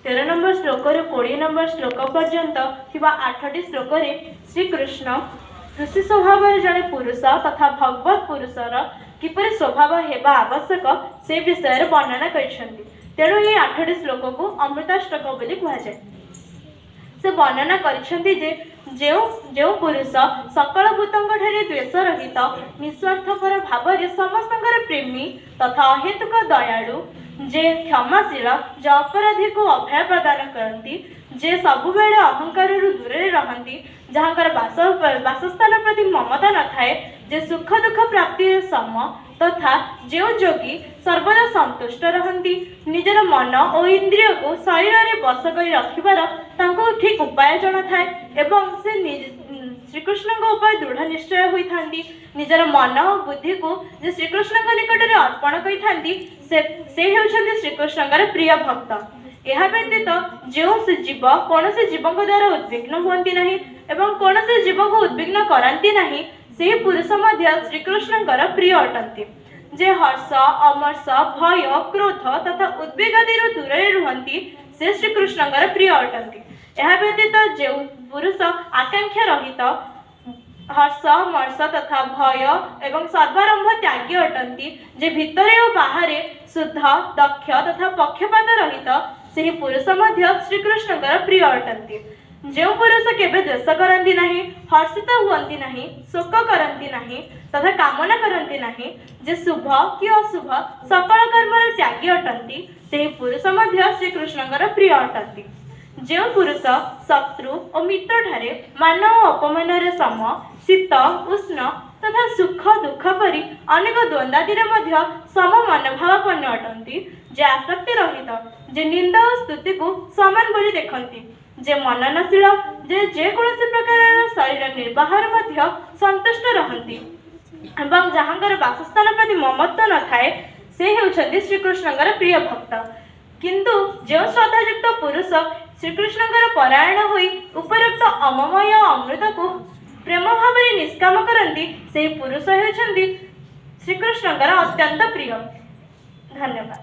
13 number श्लोक 20 number श्लोक पर्यंत थिबा 8टी श्लोक श्रीकृष्ण ऋषि स्वभाव जड़े पुरुष तथा भगवत पुरुषर किपरि स्वभाव हेबा आवश्यक से विषय वर्णना करछन्ति। तेणु ये 8टी श्लोक को अमृताष्टक बोली कहा जाए। से वर्णना करछन्ति जे जो पुरुष सकल भूतंग ठारे द्वेष रहित निस्वार्थपर भाव समस्तंकर प्रेमी तथा अहेतुक दयालु जे क्षमाशील जे अपराधी को अभय प्रदान करती जे सबुबेले अहंकार दूर रहती जहाँकर वासस्थान प्रति ममता न थाए जे सुख दुख प्राप्ति सम तथा जो जोगी सर्वदा संतुष्ट रहती निजर मन और इंद्रिय को शरीर में बस कर रखिबार तांको ठीक उपाय जन थाए एवं से श्रीकृष्ण उपर दृढ़ निश्चय होती निजर मन और बुद्धि को जे श्रीकृष्ण निकट में अर्पण करती से होउछन्ति श्रीकृष्ण प्रिय भक्त। यह व्यतीत जो जीव कौन से जीव द्वारा उद्विग्न हुअन्ति नहीं एवं कौन से जीव को उद्विग्न करांति नहीं से पुरुष मध्य श्रीकृष्ण प्रिय अटंती जे हर्ष अमर्ष भय क्रोध तथा उद्वेग आदि दूर रुहंती से श्रीकृष्ण प्रिय अटंती। यह व्यतीत जो पुरुष आकांक्षा रहित हर्ष मर्ष तथा भय एवं सर्वारंभ त्यागी अटंती जे भितरे और बाहर शुद्ध दक्ष तथा पक्षपात रहित से पुरुष मध्य श्रीकृष्ण प्रिय अटंती। जो पुरुष केबे द्वेष करती नहीं हर्षित हुअन्ति नहीं शोक करती नहीं तथा कामना करती नहीं जे शुभ कि अशुभ सकल कर्म त्यागी अटंती से पुरुष मध्य श्रीकृष्ण प्रिय अटंती। जो पुरुष शत्रु और मित्र ठारे मान और अपमान सम शीत उष्ण तथा सुख दुख परी अनेक द्वंद्वादि सम मनोभावापन्न अटंती जे आसक्ति रहित जे निंदा और स्तुति को समान बोली देखती जे मननशील जे कौन प्रकार शरीर निर्वाहर मध्य संतुष्ट रहती एवं जहाँकर वासस्थान प्रति ममत्व न थाए से होउछन्ति श्रीकृष्ण प्रिय भक्त। किंतु जो श्रद्धायुक्त पुरुष श्रीकृष्ण परायण होई उपरोक्त अममय अमृत को प्रेम भाव निष्काम करती से पुरुष होउछन्ति श्रीकृष्ण अत्यंत प्रिय। धन्यवाद।